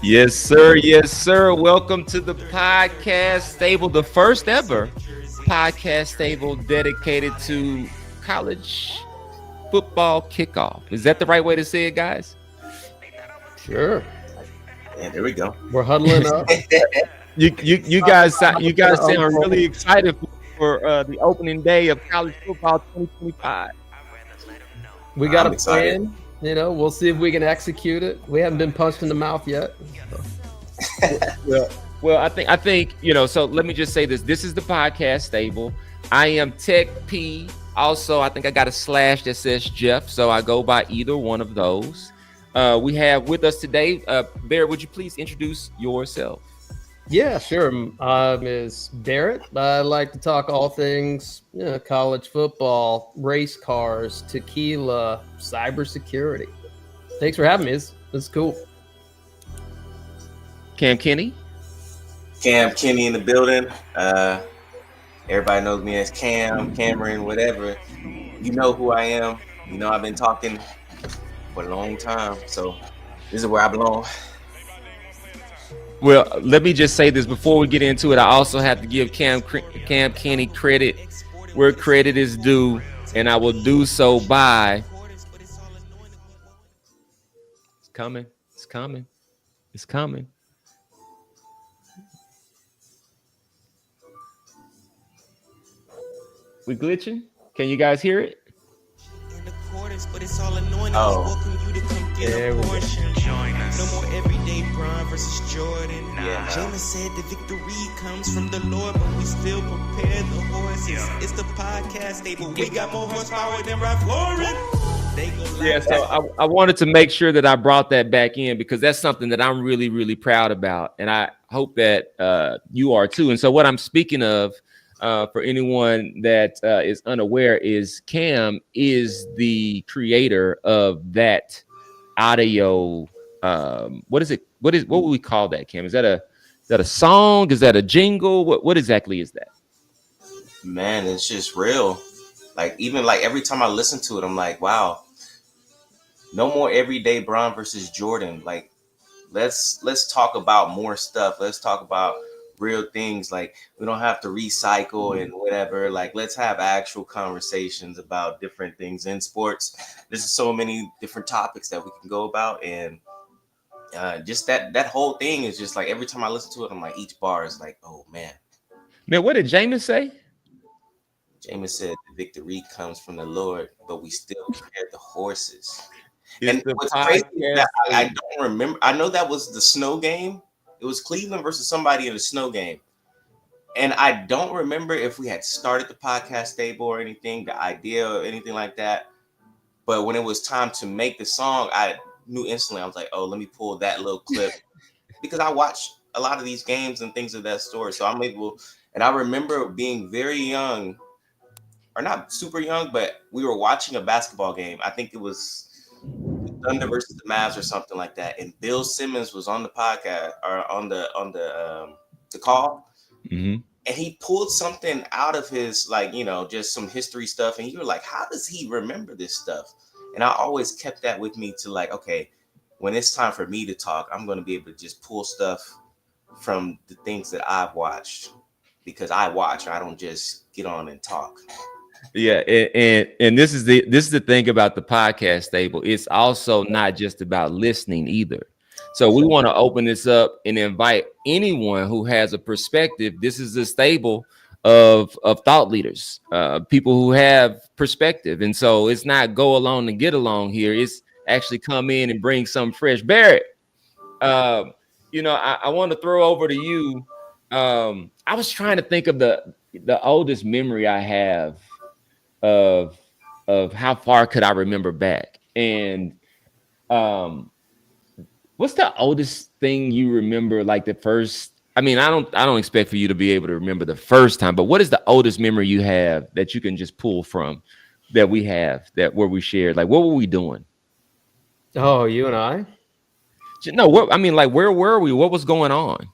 Yes, sir. Yes, sir. Welcome to the podcast stable, the first ever podcast stable dedicated to college football kickoff. Is that the right way to say it, guys? Sure. Yeah, there we go. We're huddling up. You guys sound really excited for the opening day of college football 2025. We got I'm a excited. plan. We'll see if we can execute it. We haven't been punched in the mouth yet. Well, I think So let me just say this: this is the podcast stable. I am Tech P. Also, I think I got a slash that says Jeff, so I go by either one of those. We have with us today, Barrett. Would you please introduce yourself? Yeah, sure. Is Barrett. I like to talk all things college football, race cars, tequila, cybersecurity. Thanks for having me. It's cool. Cam Kenny. Cam Kenny in the building. Everybody knows me as Cameron, whatever. You know who I am. You know I've been talking for a long time, so this is where I belong. Well, let me just say this before we get into it. I also have to give Cam Kenny credit where credit is due, and I will do so by. It's coming. It's coming. It's coming. We glitching? Can you guys hear it? Oh, There we go. No more everyday Bron versus Jordan. Yeah. Jameis said the victory comes from the Lord, but we still prepare the horses. It's the podcast stable. We got more horsepower than Ralph Lauren. They go like Yeah, so I wanted to make sure that I brought that back in because that's something that I'm really, really proud about. And I hope that you are too. And so what I'm speaking of, for anyone that is unaware, is Cam is the creator of that audio. What would we call that, Cam? Is that a song? Is that a jingle? What exactly is that? man, it's just real. Like even like every time I listen to it, I'm like, wow. No more everyday Bron versus Jordan. Like let's talk about more stuff. Let's talk about real things. Like we don't have to recycle and whatever. Like let's have actual conversations about different things in sports. There's so many different topics that we can go about, and just that whole thing is just like every time I listen to it, I'm like each bar is like, oh man. Man, what did Jameis say? Jameis said the victory comes from the Lord, but we still prepare the horses. It's And the what's crazy is that I podcast. don't remember. I know that was the snow game. It was Cleveland versus somebody in a snow game. And I don't remember if we had started the podcast stable or anything, the idea or anything like that. But when it was time to make the song, I knew instantly. I was like, oh, let me pull that little clip. Because I watch a lot of these games and things of that sort. So I'm able, and I remember being very young, or not super young, but we were watching a basketball game. I think it was Thunder versus the Mavs or something like that, and Bill Simmons was on the podcast or on the call, Mm-hmm. and he pulled something out of his just some history stuff, and you were like, how does he remember this stuff? And I always kept that with me to like, okay, when it's time for me to talk, I'm going to be able to just pull stuff from the things that I've watched because I watch. I don't just get on and talk. Yeah, and this is the thing about the podcast stable. It's also not just about listening either. So we want to open this up and invite anyone who has a perspective. This is a stable of thought leaders, people who have perspective, and so it's not go along and get along here. It's actually come in and bring some fresh. Barrett, I want to throw over to you. I was trying to think of the oldest memory I have of how far could I remember back, and what's the oldest thing you remember, like the first? I mean, I don't expect for you to be able to remember the first time, but what is the oldest memory you have that you can just pull from that we have that where we shared? Like, what were we doing? Oh, you and I? No, where were we? What was going on?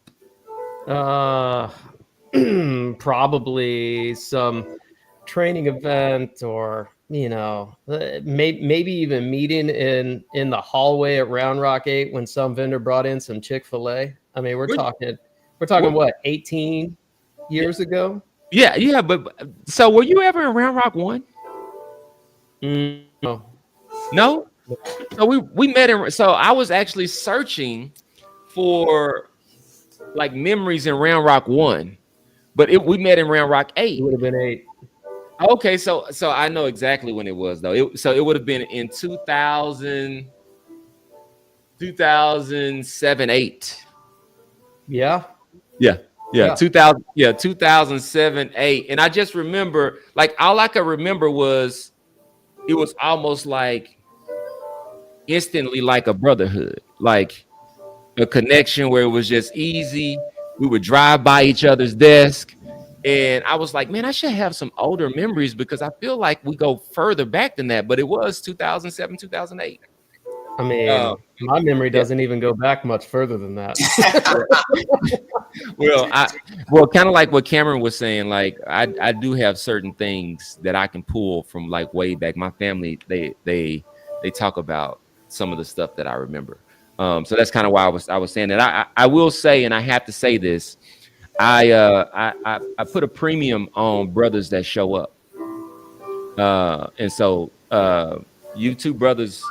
Probably some training event or maybe even meeting in the hallway at Round Rock 8 when some vendor brought in some Chick-fil-A. I mean, we're talking what, 18 years ago? Yeah. But so were you ever in Round Rock 1? No. No. So we met in. So I was actually searching for like memories in Round Rock 1, but we met in Round Rock 8. It would have been 8. Okay, so I know exactly when it was though. It would have been in 2007, 8. Yeah. 2007, 8. And I just remember, like, all I could remember was it was almost like instantly like a brotherhood, like a connection where it was just easy. We would drive by each other's desk. And I was like, man, I should have some older memories because I feel like we go further back than that. But it was 2007, 2008. I mean, my memory doesn't even go back much further than that. Well, kind of like what Cameron was saying, like I do have certain things that I can pull from like way back. My family, they talk about some of the stuff that I remember. So that's kind of why I was saying that. I will say, and I have to say this, I put a premium on brothers that show up. And so you two brothers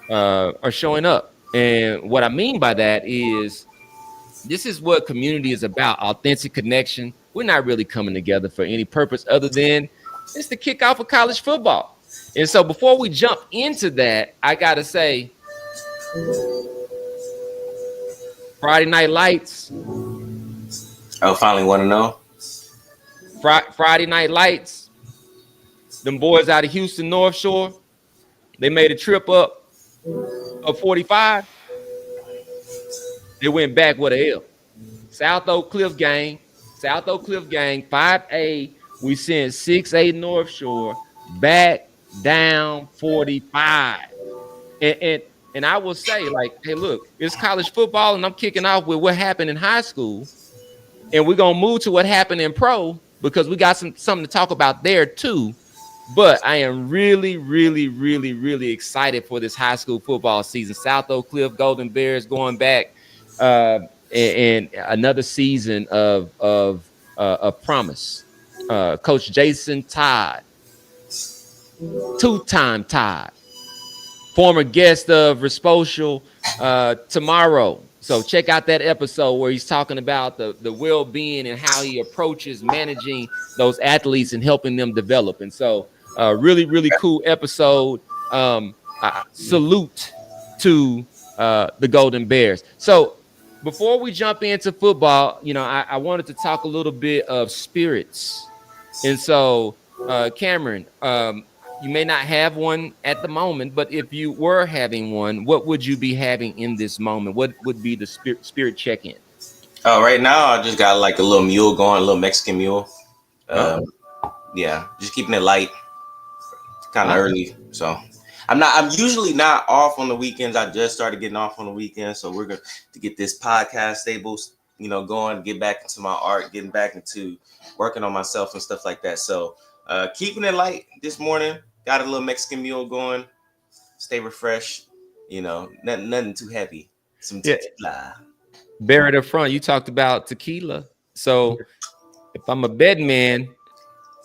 are showing up. And what I mean by that is this is what community is about, authentic connection. We're not really coming together for any purpose other than it's the kickoff of college football. And so before we jump into that, I got to say, Friday Night Lights. Oh, finally want to know. Friday Night Lights. Them boys out of Houston North Shore, they made a trip up 45. They went back with a L. South Oak Cliff Gang, 5A. We sent 6A North Shore back down 45. And I will say, like, hey, look, it's college football, and I'm kicking off with what happened in high school. And we're going to move to what happened in pro because we got something to talk about there too. But I am really, really, really, really excited for this high school football season. South Oak Cliff Golden Bears going back and another season of promise. Coach Jason Todd, two-time Todd, former guest of Resposal tomorrow. So check out that episode where he's talking about the well-being and how he approaches managing those athletes and helping them develop. And so really, really cool episode. Salute to the Golden Bears. So before we jump into football, I wanted to talk a little bit of spirits. And so, Cameron, you may not have one at the moment, but if you were having one, what would you be having in this moment? What would be the spirit check-in? Oh, right now I just got like a little mule going, a little Mexican mule. Yeah, just keeping it light. Kind of early, so I'm usually not off on the weekends. I just started getting off on the weekends, so we're going to get this podcast stable, going, get back into my art, getting back into working on myself and stuff like that. So keeping it light this morning. Got a little Mexican mule going. Stay refreshed. Nothing too heavy. Some tequila. Barrett up front, you talked about tequila. So if I'm a bed man,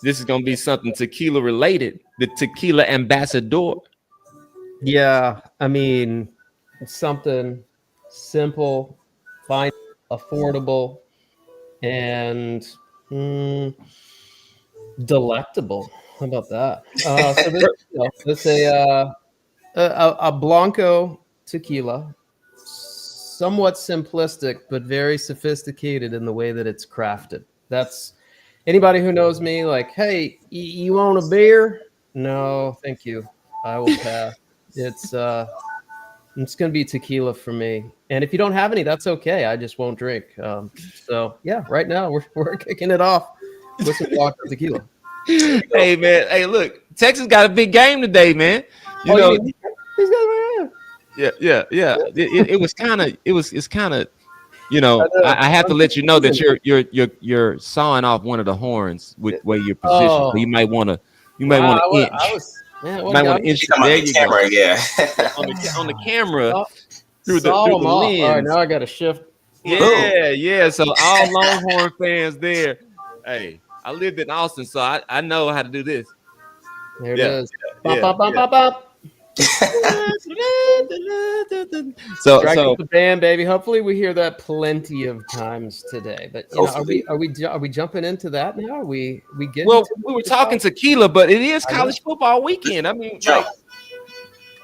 this is going to be something tequila related. The tequila ambassador. Yeah, I mean, it's something simple, fine, affordable, and delectable. How about that? So this a Blanco tequila, somewhat simplistic but very sophisticated in the way that it's crafted. That's anybody who knows me, like, hey, you want a beer? No, thank you. I will pass. It's going to be tequila for me. And if you don't have any, that's okay. I just won't drink. So yeah, right now we're kicking it off with some Blanco tequila. Hey man, hey look, Texas got a big game today, man. Yeah. It was kind of, I have to let you know that you're sawing off one of the horns with where you're positioned. So you might want to. Man, Might want to there you camera, go. yeah. on the camera through the Saw them off. lens. All right, now I got to shift. Yeah. So all Longhorn fans there. Hey, I lived in Austin, so I know how to do this. There it is. Yeah, Bop, bop, bop, bop. So Strike up the band, baby. Hopefully, we hear that plenty of times today. But you know, are we jumping into that now? Are we getting? Well, we were talking tequila, but it is college football weekend. I mean, like,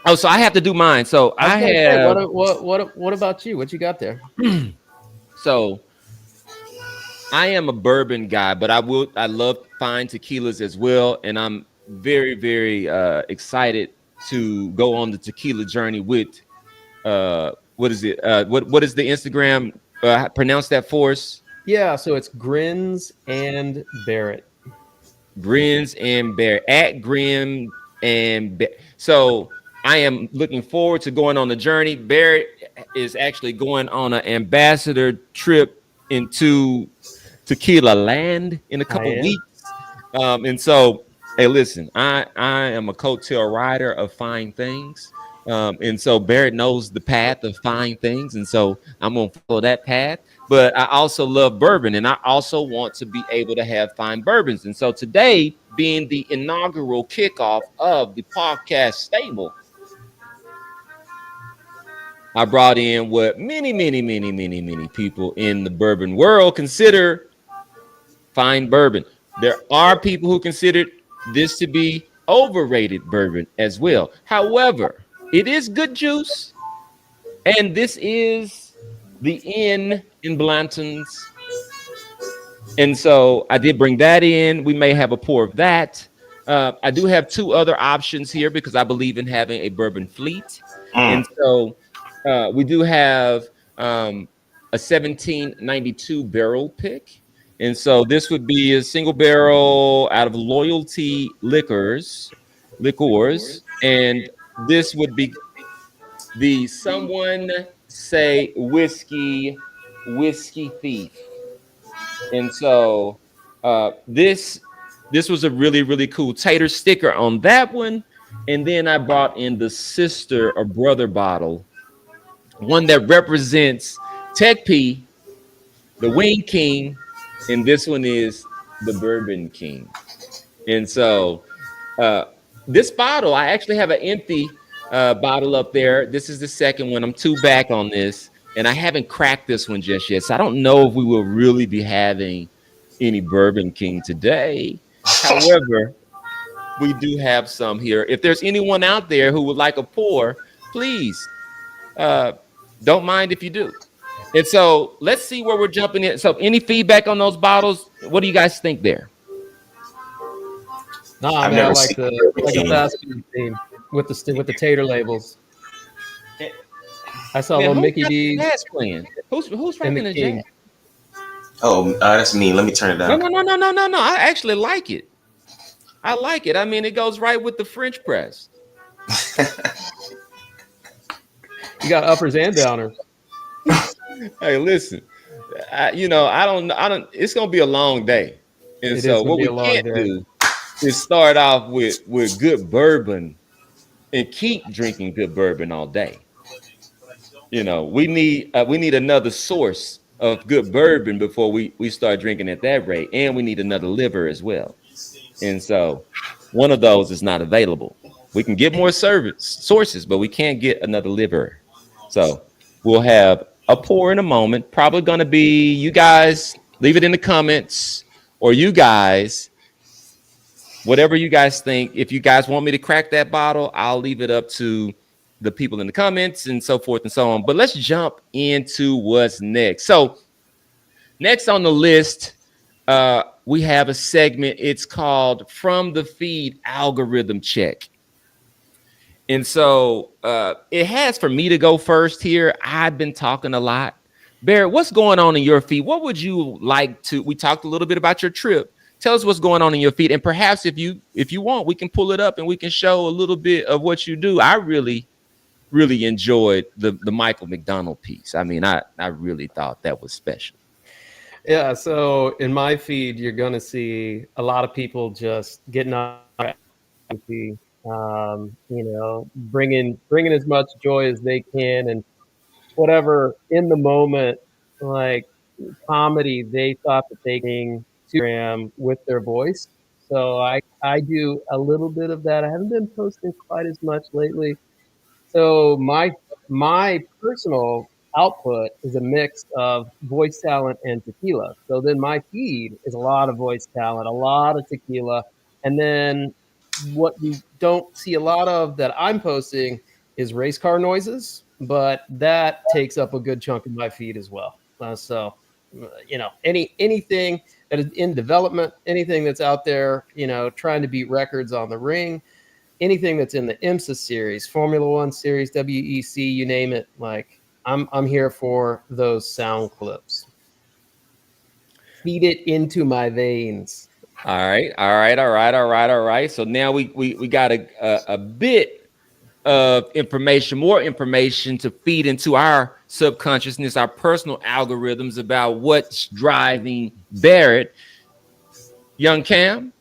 oh, so I have to do mine. So I have. What about you? What you got there? So I am a bourbon guy, but I love fine tequilas as well, and I'm very, very excited to go on the tequila journey with what is it? What is the Instagram? Pronounce that for us. Yeah, so it's Grins and Barrett. Grins and Barrett at Grim and Barrett. So I am looking forward to going on the journey. Barrett is actually going on an ambassador trip into tequila land in a couple weeks. And so, hey, listen, I am a coattail rider of fine things. And so Barrett knows the path of fine things. And so I'm going to follow that path. But I also love bourbon, and I also want to be able to have fine bourbons. And so today, being the inaugural kickoff of the podcast stable, I brought in what many people in the bourbon world consider fine bourbon. There are people who consider this to be overrated bourbon as well. However, it is good juice, and this is the Inn in Blanton's. And so I did bring that in. We may have a pour of that. I do have two other options here because I believe in having a bourbon fleet. And so we do have a 1792 barrel pick. And so this would be a single barrel out of Loyalty Liquors. And this would be the Someone Say Whiskey Thief. And so this was a really cool tater sticker on that one. And then I brought in the sister or brother bottle, one that represents Tech P, the Wing King, and this one is the Bourbon King. And so this bottle, I actually have an empty bottle up there. This is the second one. I'm 2 back on this, and I haven't cracked this one just yet. So I don't know if we will really be having any Bourbon King today. However, we do have some here. If there's anyone out there who would like a pour, please don't mind if you do. And so let's see where we're jumping in. So any feedback on those bottles? What do you guys think there? No, I mean, I like the fast food theme with the tater labels. I saw little Mickey D's playing. Who's rocking the jazz? Oh, that's me. Let me turn it down. No. I actually like it. I like it. I mean, it goes right with the French press. You got uppers and downers. Hey, listen. I don't. It's gonna be a long day, and so what we can't do is start off with good bourbon and keep drinking good bourbon all day. You know, we need another source of good bourbon before we start drinking at that rate, and we need another liver as well. And so, one of those is not available. We can get more sources, but we can't get another liver. So we'll have a pour in a moment. Probably going to be, you guys leave it in the comments, or you guys, whatever you guys think. If you guys want me to crack that bottle, I'll leave it up to the people in the comments and so forth and so on. But let's jump into what's next. So next on the list, we have a segment. It's called From the Feed Algorithm Check. And so it has for me to go first here. I've been talking a lot. Barrett, what's going on in your feed? What would you like to? We talked a little bit about your trip. Tell us what's going on in your feed. And perhaps if you want, we can pull it up and we can show a little bit of what you do. I really enjoyed the Michael McDonald piece. I mean, I really thought that was special. Yeah, so in my feed, you're going to see a lot of people just getting on bringing as much joy as they can, and whatever in the moment, like comedy, they thought that they could Instagram with their voice. So I do a little bit of that. I haven't been posting quite as much lately. So my personal output is a mix of voice talent and tequila. So then my feed is a lot of voice talent, a lot of tequila, and then what you don't see a lot of that I'm posting is race car noises, but that takes up a good chunk of my feed as well. Anything that is in development, anything that's out there, trying to beat records on the ring, anything that's in the IMSA series, Formula One series, WEC, you name it. Like I'm here for those sound clips. Feed it into my veins. All right. So now we got a bit of information, more information to feed into our subconsciousness, our personal algorithms about what's driving Barrett. Young Cam.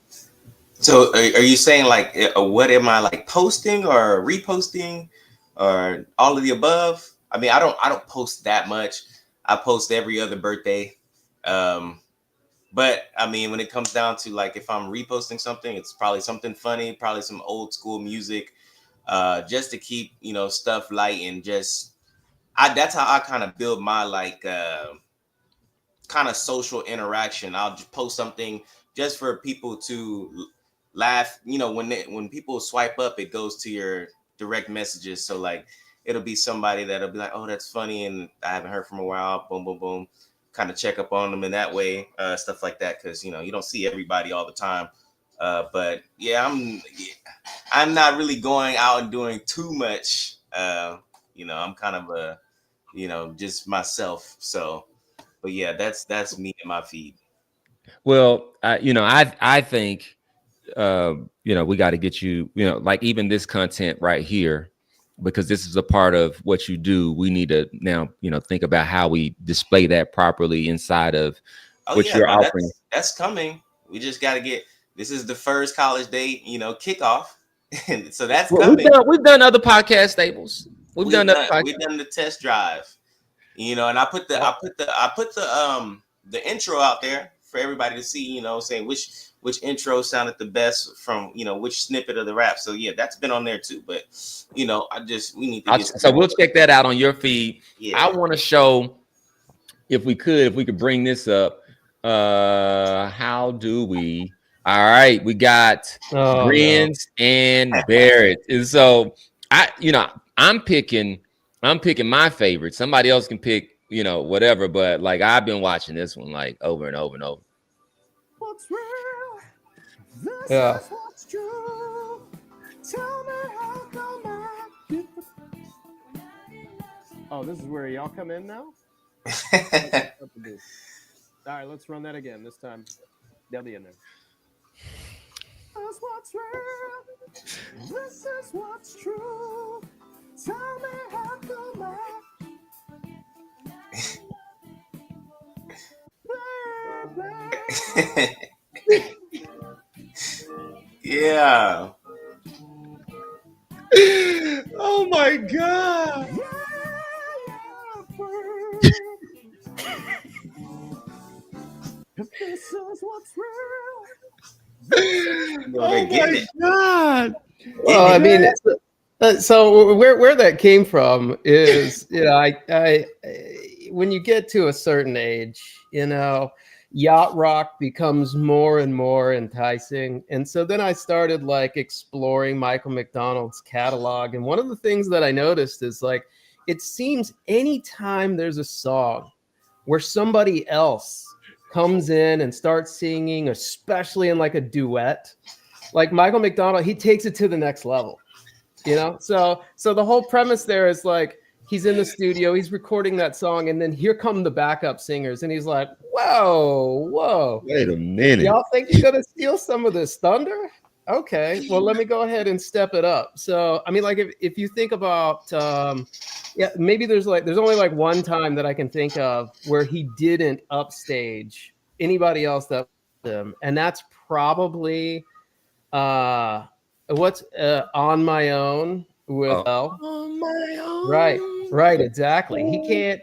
So are you saying like what am I like posting or reposting or all of the above? I mean, I don't post that much. I post every other birthday. But I mean, when it comes down to like if I'm reposting something, it's probably something funny, probably some old school music, just to keep, stuff light and just that's how I kind of build my like kind of social interaction. I'll just post something just for people to laugh. When people swipe up, it goes to your direct messages. So like it'll be somebody that'll be like, oh, that's funny, and I haven't heard from a while. Boom, boom, boom. Kind of check up on them in that way, stuff like that. Because you don't see everybody all the time. But yeah, I'm not really going out and doing too much. I'm kind of a, just myself. So, but yeah, that's me and my feed. Well, I think, we got to get you, like even this content right here, because this is a part of what you do. We need to now, think about how we display that properly inside of what you're offering. That's coming. We just got to this is the first college day, kickoff. And so that's coming. We've done other podcast stables. We've done the test drive, and I put the intro out there for everybody to see, saying which intro sounded the best from, which snippet of the rap. So yeah, that's been on there too. But we need to so we'll check that out on your feed. Yeah. I want to show if we could bring this up. How do we? All right, we got Grins and Barrett. And so I'm picking my favorite. Somebody else can pick, whatever, but like I've been watching this one like over and over and over. What's real? This is what's true. Tell me how come I... Oh, this is where y'all come in now? All right, let's run that again. This time, they'll be in there. That's what's real. This is what's true. Tell me how come I... Yeah. Oh my God. This is what's real. Oh my God. Well, I mean, so where that came from is, I when you get to a certain age, yacht rock becomes more and more enticing. And so then I started like exploring Michael McDonald's catalog. And one of the things that I noticed is like, it seems anytime there's a song where somebody else comes in and starts singing, especially in like a duet, like Michael McDonald, he takes it to the next level, So the whole premise there is like, he's in the studio, he's recording that song, and then here come the backup singers, and he's like, whoa. Wait a minute. Y'all think you're going to steal some of this thunder? Okay, well, let me go ahead and step it up. So, I mean, like if you think about, maybe there's only like one time that I can think of where he didn't upstage anybody else that him. And that's probably what's On My Own with L. On my own. Right, exactly. He can't.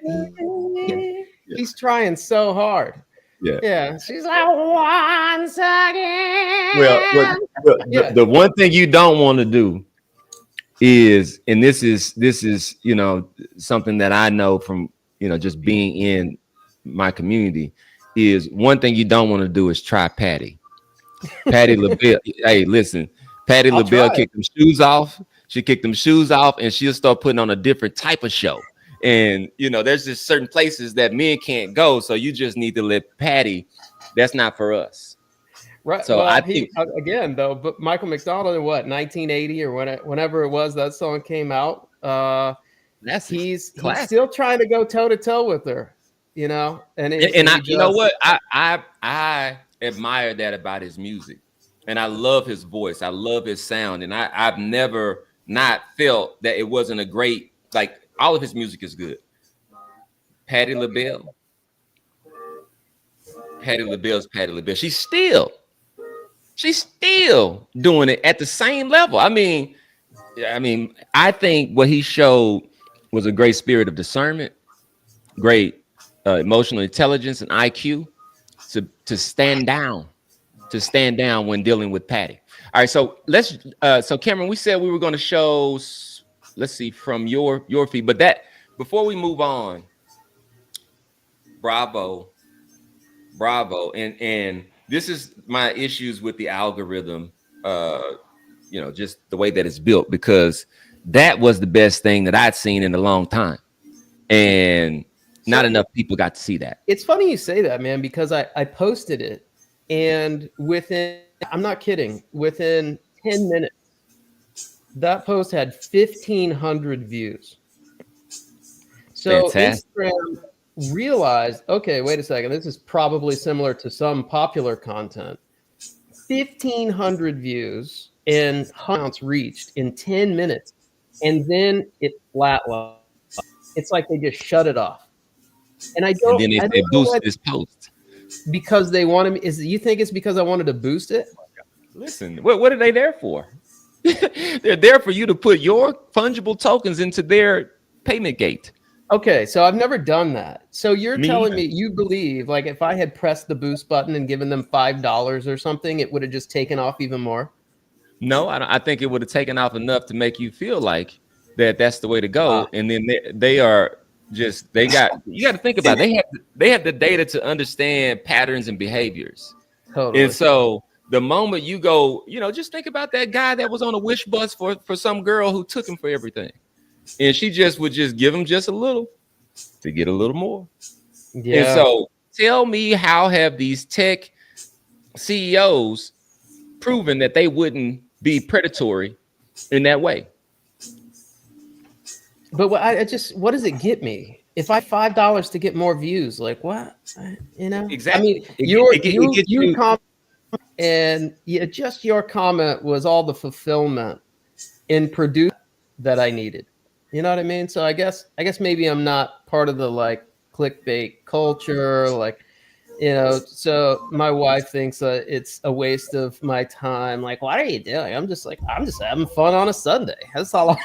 He's trying so hard. Yeah. She's like, once again. Well, Yeah. the one thing you don't want to do is, and this is something that I know from just being in my community, is one thing you don't want to do is try Patty LaBelle. Hey, listen, Patty LaBelle kicked them shoes off. She kicked them shoes off, and she'll start putting on a different type of show. And there's just certain places that men can't go, so you just need to let Patty. That's not for us. Right. So well, I think again, though, but Michael McDonald in 1980 or whenever it was that song came out, he's still trying to go toe to toe with her, And you know what? I admire that about his music, and I love his voice. I love his sound, and I've never not felt that it wasn't a great, like, all of his music is good. Patty LaBelle's Patty LaBelle. She's still doing it at the same level. I mean, I think what he showed was a great spirit of discernment, great emotional intelligence and IQ to stand down when dealing with Patty. All right, so so Cameron, we said we were going to show, let's see, from your feed, but that before we move on, bravo, and this is my issues with the algorithm, just the way that it's built, because that was the best thing that I'd seen in a long time, and not enough people got to see that. It's funny you say that, man, because I posted it, and I'm not kidding, within 10 minutes, that post had 1,500 views. So fantastic. Instagram realized, okay, wait a second, this is probably similar to some popular content. 1,500 views and amounts reached in 10 minutes, and then it flatlined. It's like they just shut it off. And I don't. And then they boost this post because they wanted me. You think it's because I wanted to boost it? Listen, what are they there for? They're there for you to put your fungible tokens into their payment gate. Okay, so I've never done that. So you're telling me you believe, like, if I had pressed the boost button and given them $5 or something, it would have just taken off even more? No, I think it would have taken off enough to make you feel like that's the way to go. And then they are just, you got to think about it. They have the data to understand patterns and behaviors. Totally. And so the moment you go, just think about that guy that was on a wish bus for some girl who took him for everything. And she would just give him just a little to get a little more. Yeah. And so tell me, how have these tech CEOs proven that they wouldn't be predatory in that way? But what does it get me? If I $5 to get more views, like what? Exactly. I mean, you comment, and just your comment was all the fulfillment in produce that I needed. You know what I mean? So I guess maybe I'm not part of the like clickbait culture, like, so my wife thinks it's a waste of my time. Like, what are you doing? I'm just having fun on a Sunday. That's all.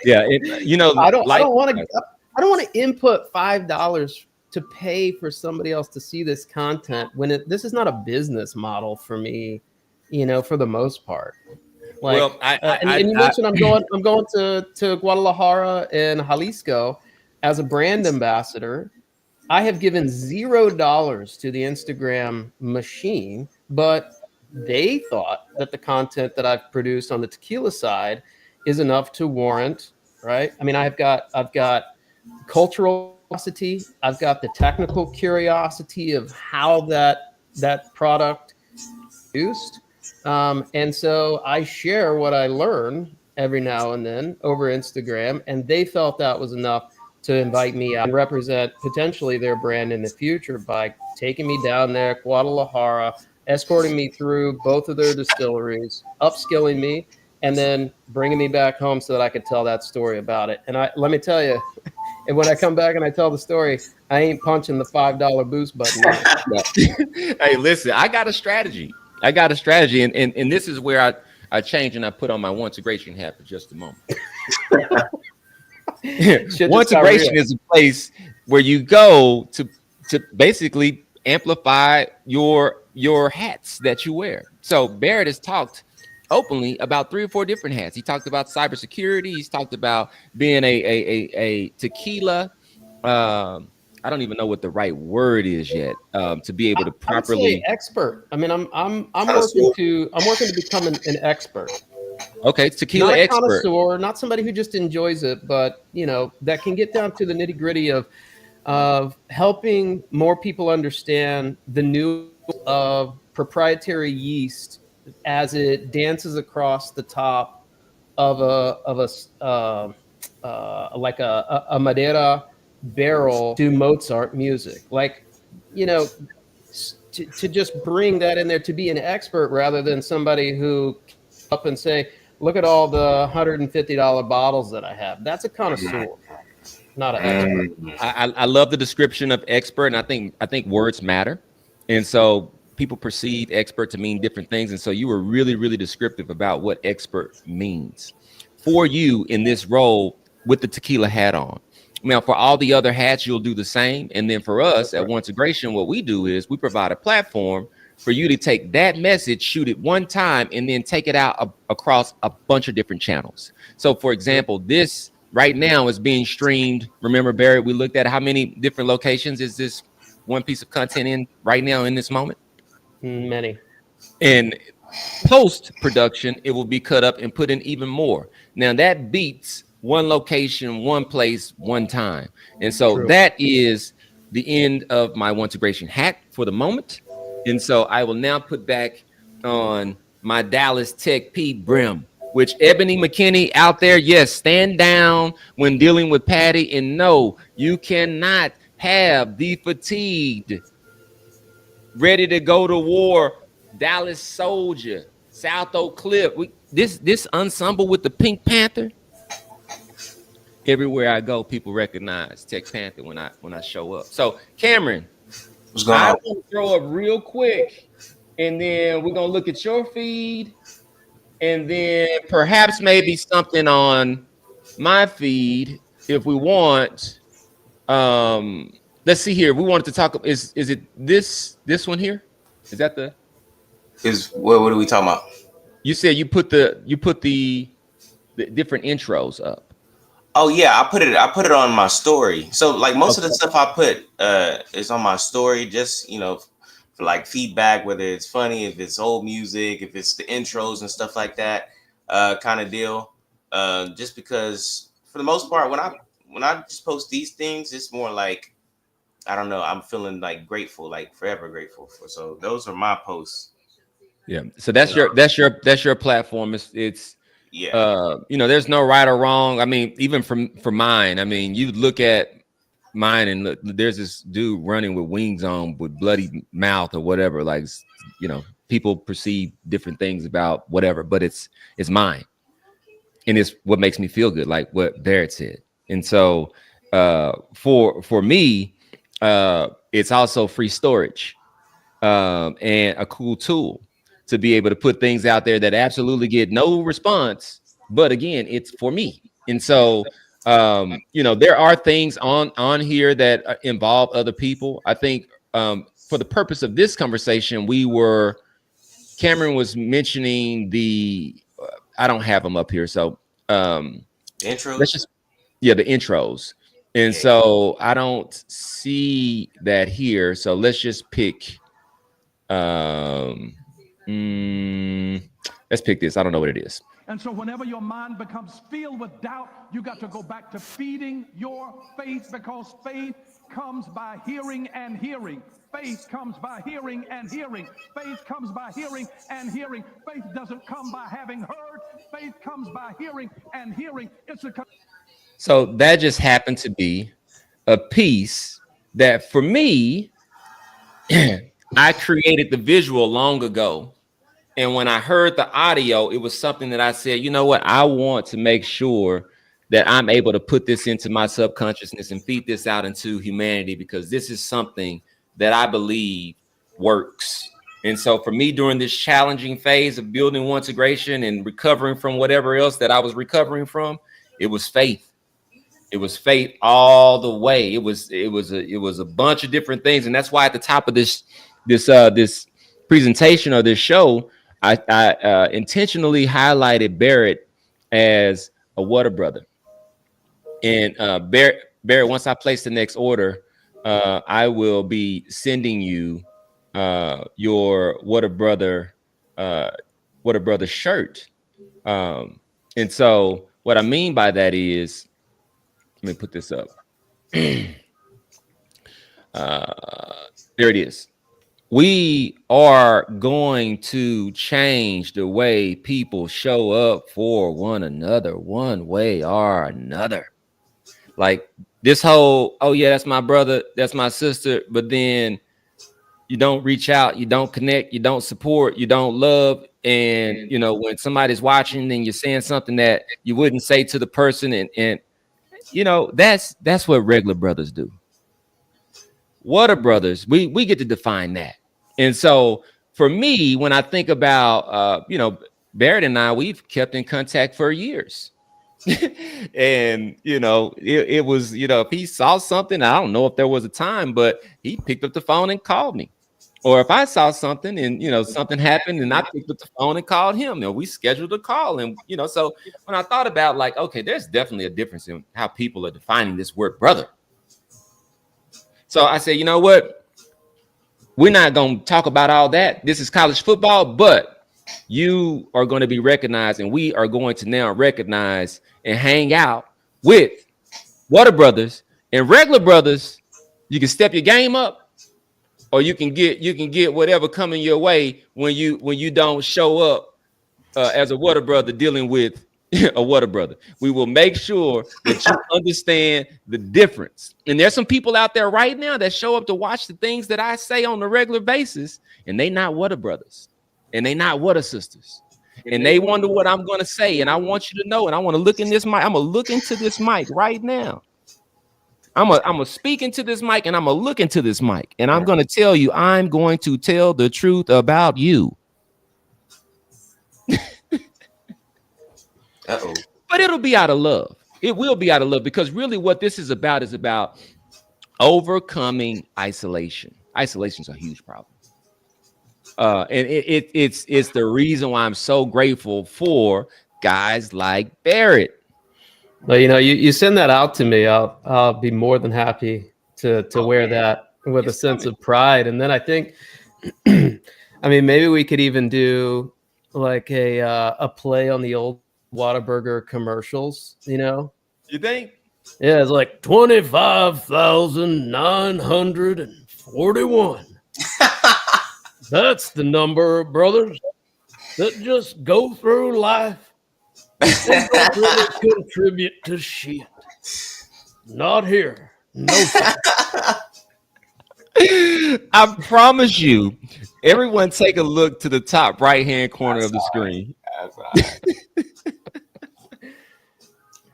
Yeah. I don't want to input $5 to pay for somebody else to see this content when this is not a business model for me, for the most part. Like, well, and you mentioned I'm going to Guadalajara and Jalisco as a brand ambassador. I have given $0 to the Instagram machine, but they thought that the content that I've produced on the tequila side is enough to warrant, right? I mean, I've got cultural curiosity, I've got the technical curiosity of how that product is used. And so I share what I learn every now and then over Instagram, and they felt that was enough to invite me out and represent potentially their brand in the future by taking me down there, Guadalajara, escorting me through both of their distilleries, upskilling me, and then bringing me back home so that I could tell that story about it. And let me tell you, and when I come back and I tell the story, I ain't punching the $5 boost button. Hey, listen, I got a strategy. And this is where I changed and I put on my Once Integration hat for just a moment. Once Integration is a place where you go to basically amplify your hats that you wear. So Barrett has talked openly about 3 or 4 different hats. He talked about cybersecurity. He's talked about being a tequila. I don't even know what the right word is yet to be able to properly expert. I mean, I'm working to become an expert. Okay, tequila not a expert. Connoisseur, not somebody who just enjoys it, but that can get down to the nitty gritty of helping more people understand the new of proprietary yeast as it dances across the top of a Madeira barrel to Mozart music. Like, to just bring that in there, to be an expert rather than somebody who up and say, look at all the $150 bottles that I have. That's a connoisseur, not an expert. I love the description of expert, and I think words matter. And so people perceive expert to mean different things. And so you were really, really descriptive about what expert means for you in this role with the tequila hat on. Now, for all the other hats, you'll do the same. And then for us at Once Integration, what we do is we provide a platform for you to take that message, shoot it one time, and then take it out across a bunch of different channels. So, for example, this right now is being streamed. Remember, Barrett, we looked at how many different locations is this one piece of content in right now in this moment? Many. And post-production, it will be cut up and put in even more. Now, that beats one location, one place, one time. And so that is the end of my Once Integration hat for the moment. And so I will now put back on my Dallas Tech P brim, which Ebony McKinney out there, yes, stand down when dealing with Patty. And no, you cannot have the fatigued, ready to go to war Dallas Soldier, South Oak Cliff. This ensemble with the Pink Panther. Everywhere I go, people recognize Tech Panther when I show up. So, Cameron, I will throw up real quick, and then we're gonna look at your feed, and then perhaps maybe something on my feed if we want. Let's see here. We wanted to talk. Is it this one here? Is that the? What are we talking about? You said you put the different intros up. Oh yeah, I put it on my story. So like most of the stuff I put is on my story, just for like feedback, whether it's funny, if it's old music, if it's the intros and stuff like that, kind of deal. Just because for the most part, when I just post these things, it's more like, I don't know, I'm feeling like grateful, like forever grateful for. So those are my posts. Yeah. So that's your platform. It's yeah. There's no right or wrong. I mean, even for mine, I mean, you look at mine and look, there's this dude running with wings on with bloody mouth or whatever. Like, people perceive different things about whatever, but it's mine. And it's what makes me feel good, like what Barrett said. And so for me, it's also free storage and a cool tool to be able to put things out there that absolutely get no response. But again, it's for me. And so, there are things on here that involve other people. I think for the purpose of this conversation, Cameron was mentioning I don't have them up here. So intros. The intros. And so I don't see that here. So let's just pick, let's pick this. I don't know what it is. And so whenever your mind becomes filled with doubt, you got to go back to feeding your faith, because faith comes by hearing and hearing. Faith comes by hearing and hearing. Faith comes by hearing and hearing. Faith doesn't come by having heard. Faith comes by hearing and hearing. So that just happened to be a piece that for me, I created the visual long ago. And when I heard the audio, it was something that I said, you know what? I want to make sure that I'm able to put this into my subconsciousness and feed this out into humanity, because this is something that I believe works. And so for me, during this challenging phase of building One Integration and recovering from whatever else that I was recovering from, it was faith. It was faith all the way. It was a bunch of different things, and that's why at the top of this presentation or this show, I intentionally highlighted Barrett as a water brother. And Barrett, once I place the next order, I will be sending you your What a Brother shirt. And so what I mean by that is, let me put this up. There it is. We are going to change the way people show up for one another, one way or another. Like this whole, oh yeah, that's my brother, that's my sister, but then you don't reach out, you don't connect, you don't support, you don't love. And you know, when somebody's watching and you're saying something that you wouldn't say to the person, and you know, that's what regular brothers do. Water brothers, we get to define that. And so for me, when I think about you know, Barrett and I, we've kept in contact for years. And you know, it was, you know, if he saw something, I don't know if there was a time, but he picked up the phone and called me. Or if I saw something and, you know, something happened and I picked up the phone and called him, and we scheduled a call. And, you know, so when I thought about like, okay, there's definitely a difference in how people are defining this word brother. So I said, you know what? We're not going to talk about all that. This is college football, but you are going to be recognized, and we are going to now recognize and hang out with water brothers and regular brothers. You can step your game up, or you can get whatever coming your way when you don't show up as a water brother dealing with a water brother. We will make sure that you understand the difference. And there's some people out there right now that show up to watch the things that I say on a regular basis, and they not water brothers, and they not water sisters, and they wonder what I'm going to say. And I want you to know, and I want to look in this mic. I'm going to look into this mic right now. I'm a speak into this mic, and I'm gonna look into this mic, and I'm gonna tell you, I'm going to tell the truth about you. Uh-oh. But it'll be out of love. It will be out of love, because really what this is about overcoming isolation. Isolation's a huge problem. And it's the reason why I'm so grateful for guys like Barrett. Well, you know, you send that out to me, I'll be more than happy to wear that with a sense of pride. And then I think, I mean, maybe we could even do like a play on the old Whataburger commercials, you know? You think? Yeah, it's like 25,941. That's the number of brothers that just go through life and don't really contribute to shit. Not here. No, sir. I promise you, everyone take a look to the top right-hand corner of the screen.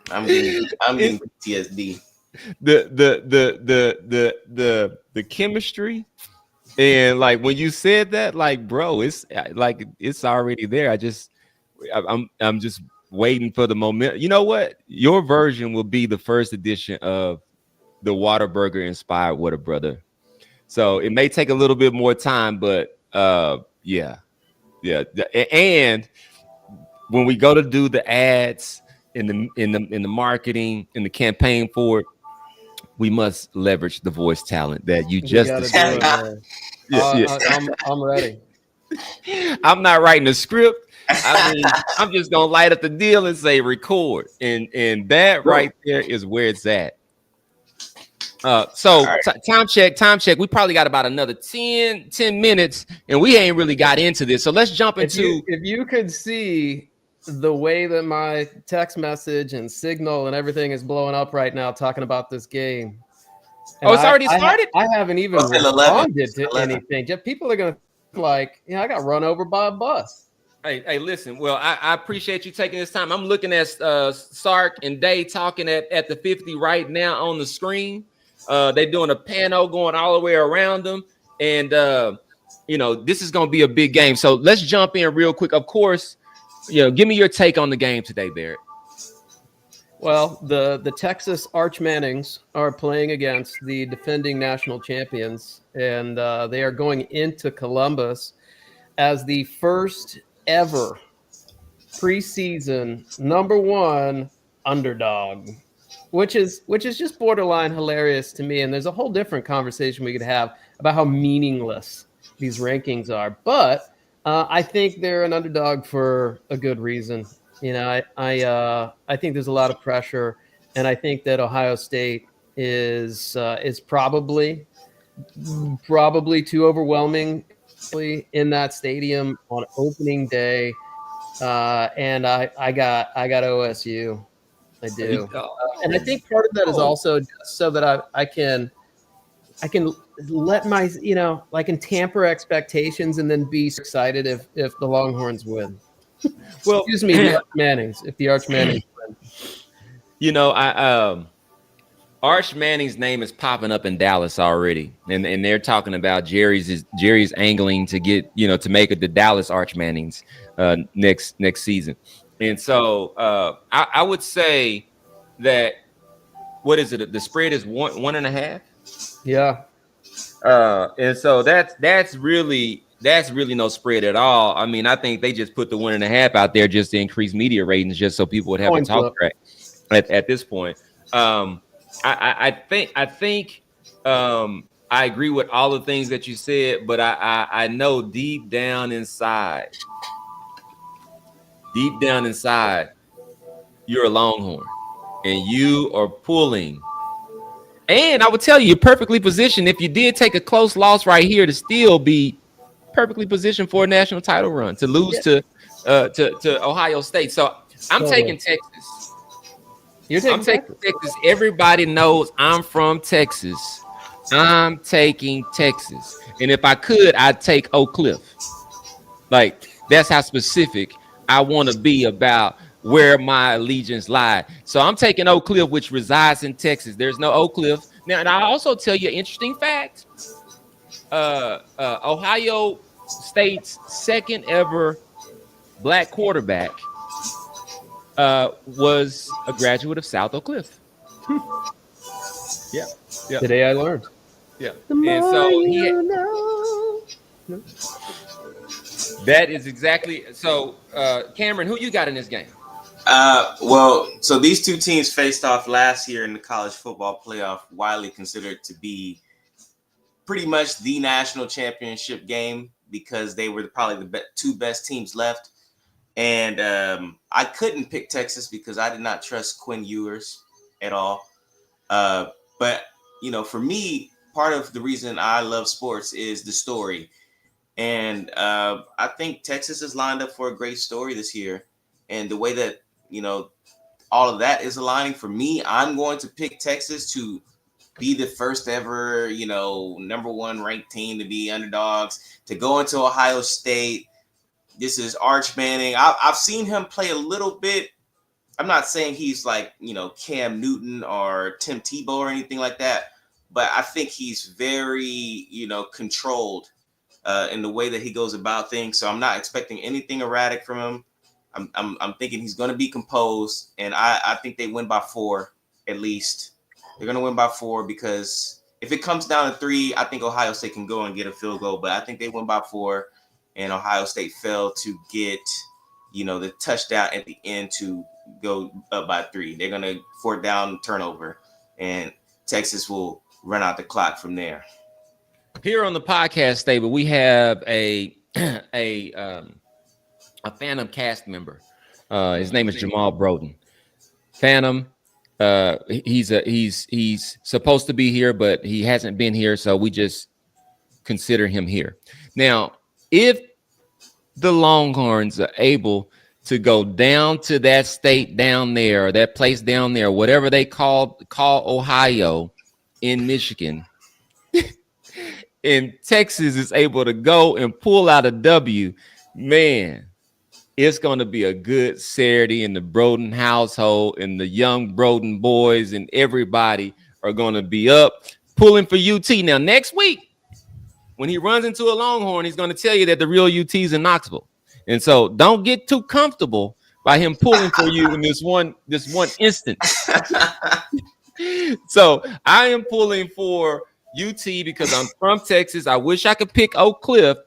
I'm getting PTSD. The chemistry, and like when you said that, like, bro, it's like it's already there. I'm just waiting for the moment. You know what? Your version will be the first edition of the Whataburger inspired Water Brother. So it may take a little bit more time, but yeah. And when we go to do the ads in the marketing, in the campaign for it, we must leverage the voice talent that you just described. I'm ready. I'm not writing a script. I mean, I'm just gonna light up the deal and say record, and that right there is where it's at. So right. Time check. We probably got about another 10 minutes, and we ain't really got into this. So let's jump into. If you could see the way that my text message and signal and everything is blowing up right now, talking about this game. And it's already started. I haven't even responded to anything. Just people are gonna like, I got run over by a bus. Hey, listen. Well, I appreciate you taking this time. I'm looking at Sark and Day talking at the 50 right now on the screen. They're doing a panel going all the way around them, and this is going to be a big game. So let's jump in real quick. Of course, give me your take on the game today, Barrett. Well, the Texas Arch Mannings are playing against the defending national champions, and they are going into Columbus as the first ever preseason #1 underdog, which is just borderline hilarious to me. And there's a whole different conversation we could have about how meaningless these rankings are. But I think they're an underdog for a good reason. I think there's a lot of pressure, and I think that Ohio State is probably too overwhelming in that stadium on opening day. And I got OSU. I do. And I think part of that is also just so that I can let my, I can tamper expectations and then be excited if the Longhorns win. Well, excuse me, the Arch Mannings, if the Arch Mannings win. Arch Manning's name is popping up in Dallas already. And they're talking about Jerry's angling to get, to make it the Dallas Arch Mannings next season. And so I would say that, what is it? The spread is 1.5. Yeah. And so that's really no spread at all. I mean, I think they just put the 1.5 out there just to increase media ratings, just so people would have a talk track at this point. I think I agree with all the things that you said, but I know deep down inside, you're a Longhorn and you are pulling. And I would tell you, you're perfectly positioned if you did take a close loss right here to still be perfectly positioned for a national title run, to lose to Ohio State. So I'm taking Texas. I'm taking Texas. Everybody knows I'm from Texas. I'm taking Texas. And if I could, I'd take Oak Cliff. Like, that's how specific I want to be about where my allegiance lie. So I'm taking Oak Cliff, which resides in Texas. There's no Oak Cliff. Now, and I'll also tell you an interesting fact. Ohio State's second ever black quarterback was a graduate of South Oak Cliff. Yeah. Today I learned. Yeah. And so that is exactly so. Cameron, who you got in this game? So these two teams faced off last year in the college football playoff, widely considered to be pretty much the national championship game because they were probably the two best teams left. And I couldn't pick Texas because I did not trust Quinn Ewers at all. But, for me, part of the reason I love sports is the story. And I think Texas is lined up for a great story this year. And the way that, all of that is aligning for me, I'm going to pick Texas to be the first ever, #1 ranked team to be underdogs, to go into Ohio State. This is Arch Manning. I've seen him play a little bit. I'm not saying he's like, Cam Newton or Tim Tebow or anything like that, but I think he's very, controlled in the way that he goes about things. So I'm not expecting anything erratic from him. I'm thinking he's going to be composed, and I think they win by 4 at least. They're going to win by 4 because if it comes down to 3, I think Ohio State can go and get a field goal, but I think they win by 4, and Ohio State failed to get, the touchdown at the end to go up by 3. They're going to 4th down turnover, and Texas will run out the clock from there. Here on the podcast stable, we have a Phantom cast member. His name is Jamal Broden. Phantom. He's supposed to be here, but he hasn't been here, so we just consider him here. Now, if the Longhorns are able to go down to that state down there, or that place down there, whatever they call Ohio in Michigan, and Texas is able to go and pull out a W, man, it's going to be a good Saturday in the Broden household, and the young Broden boys and everybody are going to be up pulling for UT. Now, next week, when he runs into a Longhorn, he's going to tell you that the real UT's in Knoxville. And so don't get too comfortable by him pulling for you in this one instance. So I am pulling for UT because I'm from Texas. I wish I could pick Oak Cliff,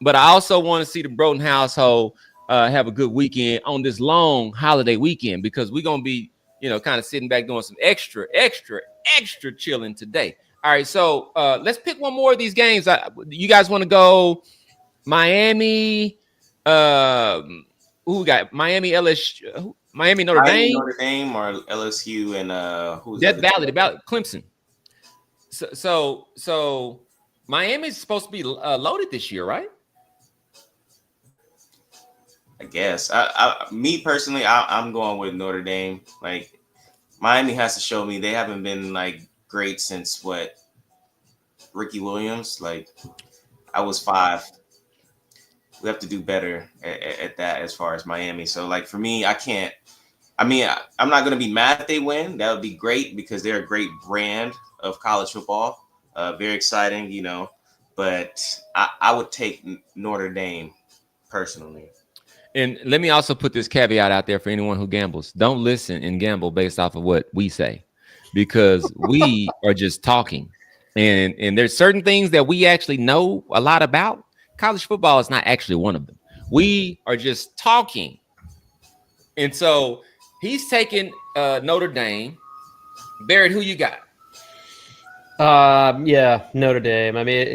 but I also want to see the Broughton household have a good weekend on this long holiday weekend, because we're going to be, kind of sitting back doing some extra chilling today. All right, so let's pick one more of these games. You guys want to go Miami? Who we got? Miami, LSU, Miami, Notre Dame? Notre Dame or LSU and who's Death Valley, Clemson. So Miami's supposed to be loaded this year, right? I guess. Me personally, I'm going with Notre Dame. Like, Miami has to show me they haven't been like great since what? Ricky Williams. Like, I was 5. We have to do better at that as far as Miami. So, like, for me, I'm not going to be mad if they win. That would be great because they're a great brand of college football. Very exciting, But I would take Notre Dame personally. And let me also put this caveat out there for anyone who gambles. Don't listen and gamble based off of what we say, because we are just talking. And there's certain things that we actually know a lot about. College football is not actually one of them. We are just talking. And so he's taking Notre Dame. Barrett, who you got? Yeah, Notre Dame. I mean,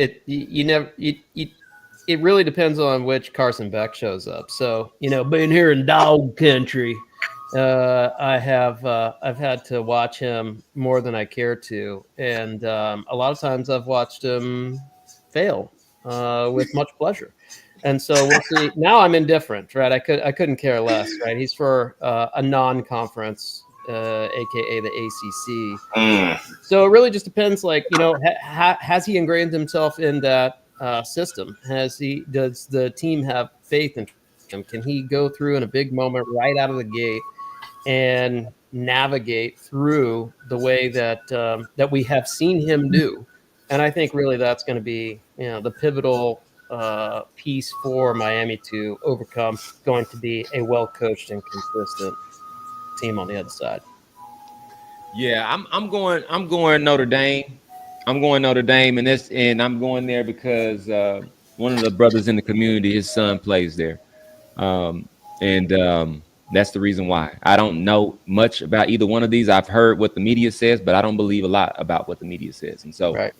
it really depends on which Carson Beck shows up. So, being here in dog country, I've had to watch him more than I care to, and a lot of times I've watched him fail with much pleasure. And so we'll see. Now I'm indifferent, right? I couldn't care less, right? He's for a non-conference, aka the ACC. So it really just depends. Like, has he ingrained himself in that system? Does the team have faith in him? Can he go through in a big moment right out of the gate and navigate through the way that we have seen him do? And I think really that's going to be, the pivotal piece for Miami to overcome. Going to be a well-coached and consistent team on the other side. Yeah, I'm going Notre Dame. I'm going Notre Dame, and I'm going there because one of the brothers in the community, his son plays there, and that's the reason why. I don't know much about either one of these. I've heard what the media says, but I don't believe a lot about what the media says, and so right.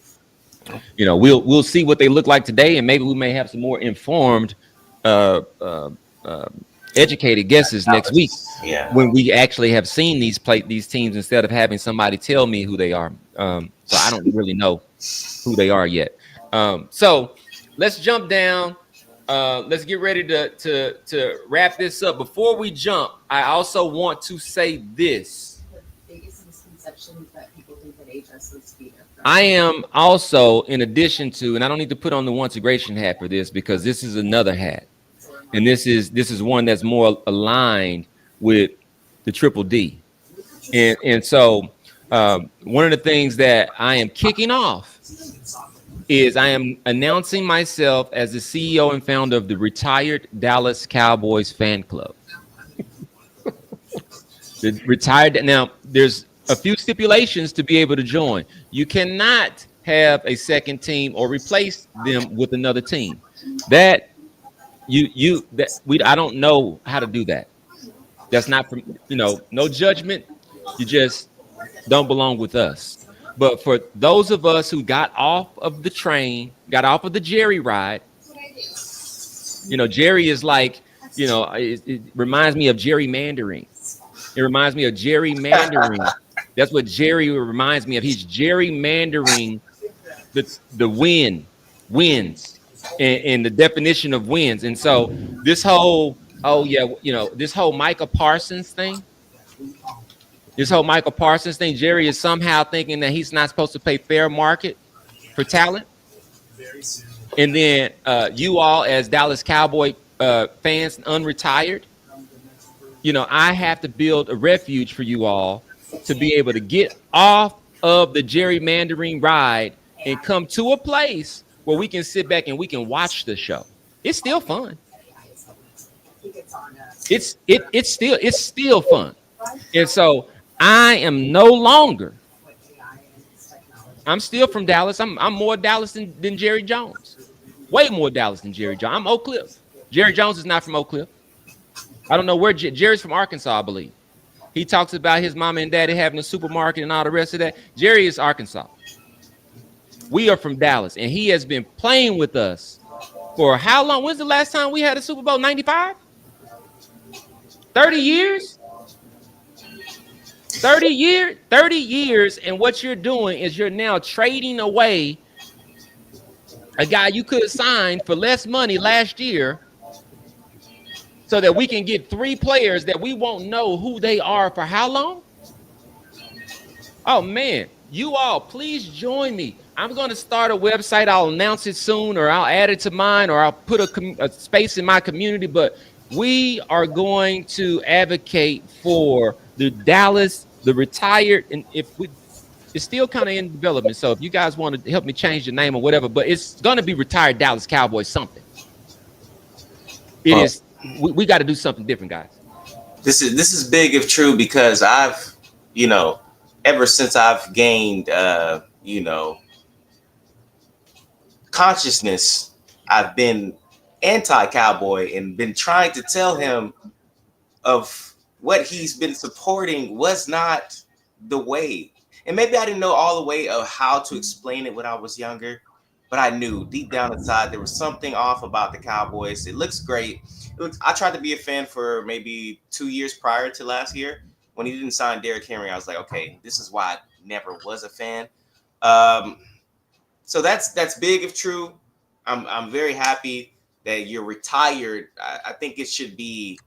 We'll see what they look like today, and maybe we may have some more informed, educated guesses next week when we actually have seen these teams instead of having somebody tell me who they are. So I don't really know who they are yet. So let's jump down. Let's get ready to wrap this up. Before we jump, I also want to say this. The biggest misconception is that people think that HS's feet are from. I am also, in addition to, and I don't need to put on the Once Integration hat for this because this is another hat. And this is one that's more aligned with the Triple D. And so one of the things that I am kicking off is I am announcing myself as the CEO and founder of the retired Dallas Cowboys fan club. The retired. Now, there's a few stipulations to be able to join. You cannot have a second team or replace them with another team. I don't know how to do that. That's not from, no judgment. You just don't belong with us. But for those of us who got off of the train, got off of the Jerry ride, Jerry is like, it reminds me of gerrymandering. It reminds me of gerrymandering. That's what Jerry reminds me of. He's gerrymandering the wins. And the definition of wins. And so this whole, this whole Micah Parsons thing, Jerry is somehow thinking that he's not supposed to pay fair market for talent. And then you all as Dallas Cowboy fans, unretired, I have to build a refuge for you all to be able to get off of the gerrymandering ride and come to a place where we can sit back and we can watch the show. It's still fun. It's still fun. And so I am no longer. I'm still from Dallas. I'm more Dallas than Jerry Jones. Way more Dallas than Jerry Jones. I'm Oak Cliff. Jerry Jones is not from Oak Cliff. I don't know where Jerry's from. Arkansas, I believe. He talks about his mama and daddy having a supermarket and all the rest of that. Jerry is Arkansas. We are from Dallas, and he has been playing with us for how long? When's the last time we had a Super Bowl? 95? 30 years? 30 years, and what you're doing is you're now trading away a guy you could have signed for less money last year so that we can get 3 players that we won't know who they are for how long? Oh, man. You all, please join me. I'm going to start a website. I'll announce it soon, or I'll add it to mine, or I'll put a space in my community. But we are going to advocate for the Dallas, the retired, and it's still kind of in development. So if you guys want to help me change the name or whatever, but it's going to be retired Dallas Cowboys something. It is. We got to do something different, guys. This is big if true, because I've, ever since I've gained, consciousness, I've been anti-Cowboy and been trying to tell him of what he's been supporting was not the way. And maybe I didn't know all the way of how to explain it when I was younger, but I knew deep down inside there was something off about the Cowboys. It looks great. I tried to be a fan for maybe 2 years prior to last year. When he didn't sign Derrick Henry, I was like, okay, this is why I never was a fan. So that's big if true. I'm very happy that you're retired. I think it should be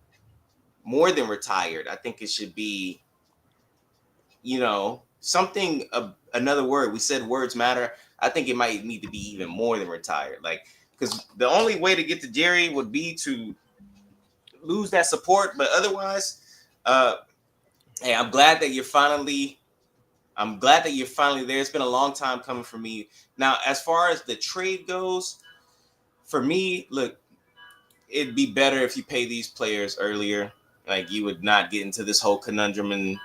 more than retired. I think it should be, something, another word. We said words matter. I think it might need to be even more than retired. Like, because the only way to get to Jerry would be to lose that support. But otherwise, hey, I'm glad that you're finally there. It's been a long time coming for me. Now, as far as the trade goes, for me, look, it'd be better if you pay these players earlier. Like, you would not get into this whole conundrum and,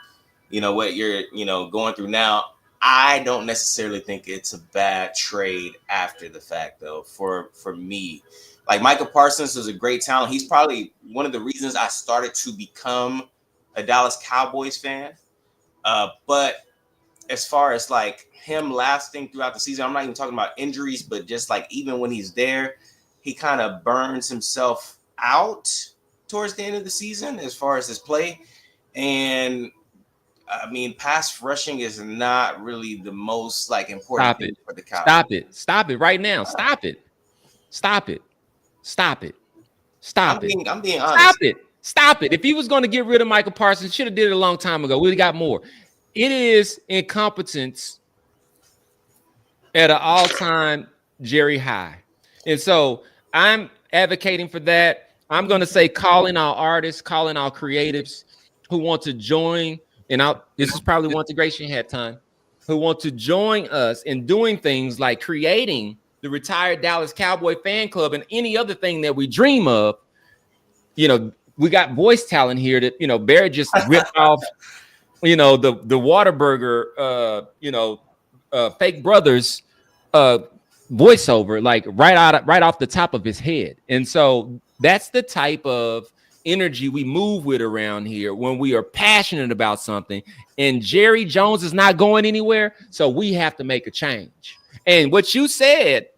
what you're, going through now. I don't necessarily think it's a bad trade after the fact, though, for me. Like, Micah Parsons is a great talent. He's probably one of the reasons I started to become a Dallas Cowboys fan. But as far as like him lasting throughout the season, I'm not even talking about injuries, but just like even when he's there, he kind of burns himself out towards the end of the season as far as his play. And I mean, pass rushing is not really the most like important thing for the Cowboys. Stop it right now. Stop it. I'm being honest. Stop it. If he was going to get rid of Michael Parsons, should have did it a long time ago. We got more. It is incompetence at an all-time Jerry high. And so I'm advocating for that. I'm going to say calling our artists, calling our creatives who want to join. And this is probably one integration hat time, who want to join us in doing things like creating the retired Dallas Cowboy fan club and any other thing that we dream of. We got voice talent here that, Barrett just ripped off, the Whataburger, Fake Brothers voiceover, like right off the top of his head. And so that's the type of energy we move with around here when we are passionate about something. And Jerry Jones is not going anywhere, so we have to make a change. And what you said,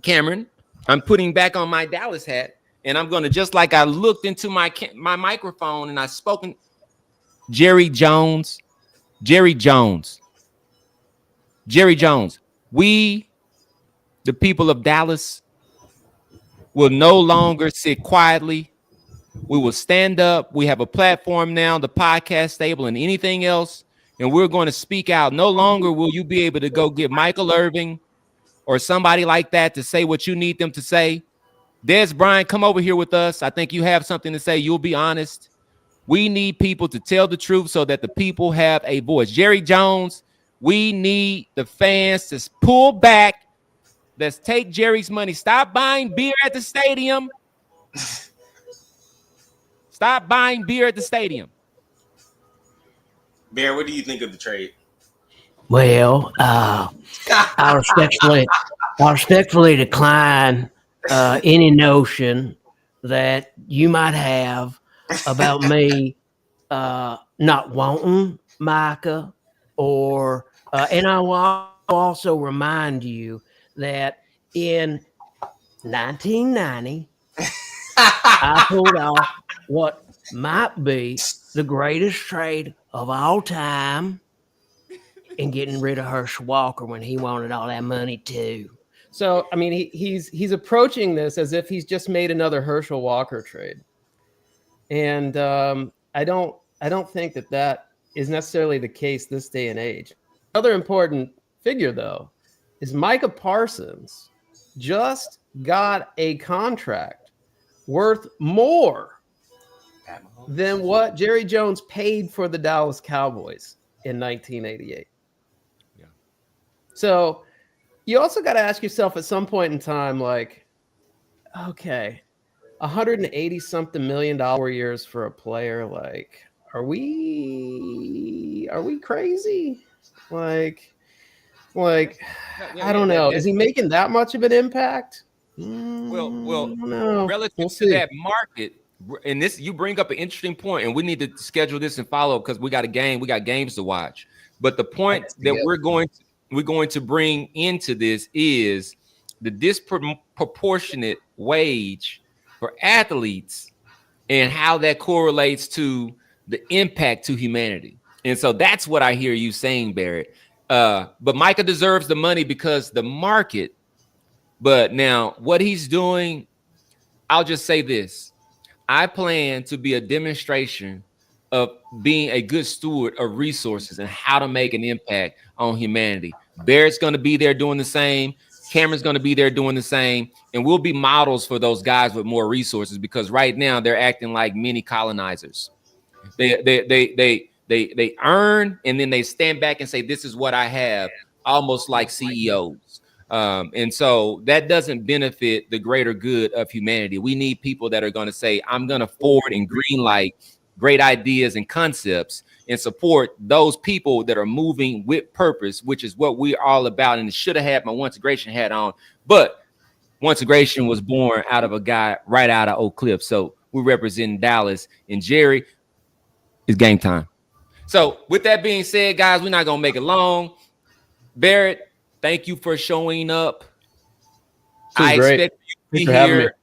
Cameron, I'm putting back on my Dallas hat. And I'm going to, just like I looked into my microphone and I spoken, Jerry Jones. We, the people of Dallas, will no longer sit quietly. We will stand up. We have a platform now, the podcast table and anything else. And we're going to speak out. No longer will you be able to go get Michael Irving or somebody like that to say what you need them to say. Des Bryant, come over here with us. I think you have something to say. You'll be honest. We need people to tell the truth so that the people have a voice. Jerry Jones, we need the fans to pull back Let's take Jerry's money. Stop buying beer at the stadium. Stop buying beer at the stadium. Bear, what do you think of the trade? Well, I respectfully decline any notion that you might have about me not wanting Micah, or and I will also remind you that in 1990, I pulled off what might be the greatest trade of all time in getting rid of Herschel Walker when he wanted all that money too. So, I mean, he's approaching this as if he's just made another Herschel Walker trade. And I don't think that is necessarily the case this day and age. Another important figure, though, is Micah Parsons just got a contract worth more than what Jerry Jones paid for the Dallas Cowboys in 1988. Yeah. So you also got to ask yourself at some point in time, like, okay, 180 something $1 million years for a player. Like, are we crazy? Like, I don't know. Is he making that much of an impact? Well, no. relative to that market, and this, you bring up an interesting point, and we need to schedule this and follow because we got games to watch. But the point that we're going to bring into this is the disproportionate wage for athletes and how that correlates to the impact to humanity. And so that's what I hear you saying, Barrett. But Micah deserves the money because the market. But now what he's doing, I'll just say this. I plan to be a demonstration of being a good steward of resources and how to make an impact on humanity. Barrett's going to be there doing the same. Cameron's going to be there doing the same. And we'll be models for those guys with more resources, because right now they're acting like mini colonizers. They earn and then they stand back and say, this is what I have, almost like CEOs. And so that doesn't benefit the greater good of humanity. We need people that are going to say, I'm going to forward and green light great ideas and concepts and support those people that are moving with purpose, which is what we're all about. And it should have had my Once Integration hat on, but Once Integration was born out of a guy right out of Oak Cliff. So we represent Dallas, and Jerry, it's game time. So with that being said, guys, we're not going to make it long. Barrett, thank you for showing up. I expect you to be here.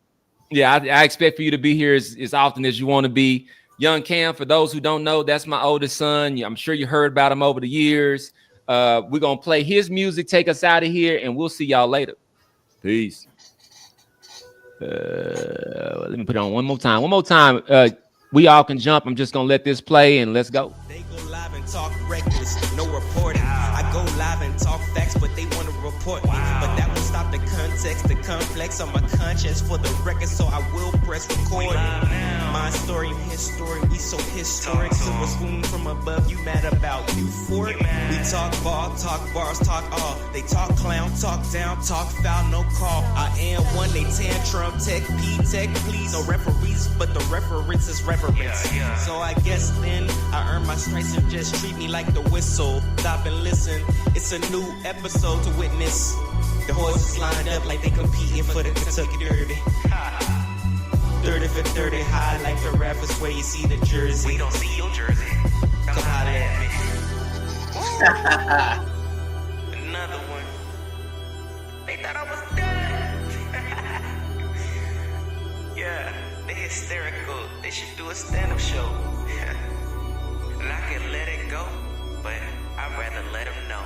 Yeah, I expect for you to be here as often as you want to be. Young Cam, for those who don't know, that's my oldest son. I'm sure you heard about him over the years. We're going to play his music, take us out of here, and we'll see y'all later. Peace. Let me put it on one more time. One more time. We all can jump. I'm just going to let this play, and let's go. They go live and talk reckless, no reporting. I go live and talk facts, but they want to report me. But that will stop the context, the complex on my conscience for the record, so I will press record. My story, his story, we so historic. Silver spoon from above, you mad about you for it? We talk ball, talk bars, talk all. They talk clown, talk down, talk foul, no call. I am one, they tantrum, tech, P-tech, please. No referees, but the reference is reverence. So I guess then I earn my stripes and just treat me like the whistle. Stop and listen, it's a new episode to witness. The horses lined up like they competing for the Kentucky Derby. 30 for 30 high like the rappers where you see the jersey. We don't see your jersey. Come holler at me. Another one. They thought I was done. Yeah, they hysterical. They should do a stand-up show. And I can let it go, but I'd rather let them know.